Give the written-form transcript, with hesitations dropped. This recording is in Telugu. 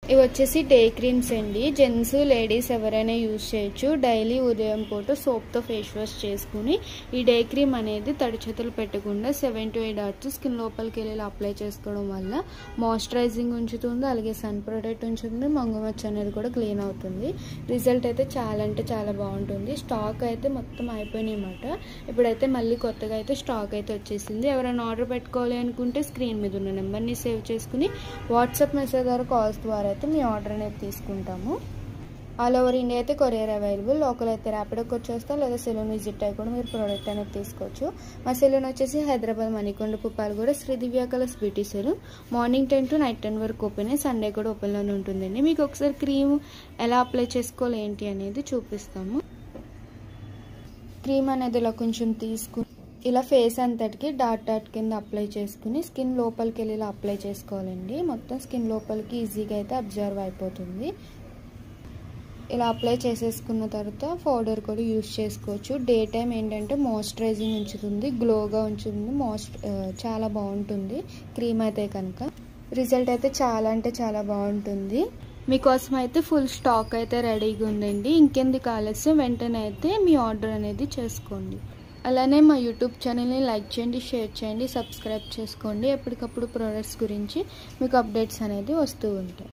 ఇవి వచ్చేసి డే క్రీమ్స్ అండి. జెంట్స్ లేడీస్ ఎవరైనా యూజ్ చేయొచ్చు. డైలీ ఉదయం పూట సోప్తో ఫేస్ వాష్ చేసుకుని ఈ డే క్రీమ్ అనేది తడి చేతులు పెట్టకుండా 7 to 8 hours స్కిన్ లోపలికి వెళ్ళి అప్లై చేసుకోవడం వల్ల మాయిశ్చరైజింగ్ ఉంచుతుంది, అలాగే సన్ ప్రొటెక్ట్ ఉంచుతుంది, మంగుమచ్చ అనేది కూడా క్లీన్ అవుతుంది. రిజల్ట్ అయితే చాలా అంటే చాలా బాగుంటుంది. స్టాక్ అయితే మొత్తం అయిపోయినాయి అన్నమాట. ఇప్పుడైతే మళ్ళీ కొత్తగా అయితే స్టాక్ అయితే వచ్చేసింది. ఎవరైనా ఆర్డర్ పెట్టుకోవాలి అనుకుంటే స్క్రీన్ మీద ఉన్న నెంబర్ని సేవ్ చేసుకుని వాట్సాప్ మెసేజ్ ద్వారా కాల్స్ ద్వారా అయితే మీ ఆర్డర్ అనేది తీసుకుంటాము. ఆల్ ఓవర్ ఇండియా అయితే కొరియర్ అవైలబుల్. లోకల్ అయితే ర్యాపిడోకి వచ్చేస్తాం, లేదా సెలూన్ విజిట్ అయ్యి కూడా మీరు ప్రోడక్ట్ అనేది తీసుకోవచ్చు. మా సెలూన్ వచ్చేసి Hyderabad Manikonda Puppalaguda Shri Divya colours beauty salon. Morning 10 to night 10 వరకు ఓపెన్ అయ్యి సండే కూడా ఓపెన్లోనే ఉంటుందండి. మీకు ఒకసారి క్రీమ్ ఎలా అప్లై చేసుకోవాలి ఏంటి అనేది చూపిస్తాము. క్రీమ్ అనేది ఇలా కొంచెం తీసుకుని ఇలా ఫేస్ అంతటికి డాట్ కింద అప్లై చేసుకుని స్కిన్ లోపలికి వెళ్ళి ఇలా అప్లై చేసుకోవాలండి. మొత్తం స్కిన్ లోపలికి ఈజీగా అయితే అబ్జర్వ్ అయిపోతుంది. ఇలా అప్లై చేసేసుకున్న తర్వాత పౌడర్ కూడా యూజ్ చేసుకోవచ్చు. డే టైం ఏంటంటే మాయిశ్చరైజింగ్ ఉంచుతుంది, గ్లోగా ఉంచుతుంది, చాలా బాగుంటుంది క్రీమ్ అయితే కనుక. రిజల్ట్ అయితే చాలా అంటే చాలా బాగుంటుంది. మీకోసం అయితే ఫుల్ స్టాక్ అయితే రెడీగా ఉందండి. ఇంకెందుకు ఆలస్యం, వెంటనే అయితే మీ ఆర్డర్ అనేది చేసుకోండి. అలానే మా యూట్యూబ్ ఛానల్ని లైక్ చేయండి, షేర్ చేయండి, సబ్స్క్రైబ్ చేసుకోండి. ఎప్పటికప్పుడు ప్రోడక్ట్స్ గురించి మీకు అప్డేట్స్ అనేది వస్తూ ఉంటాయి.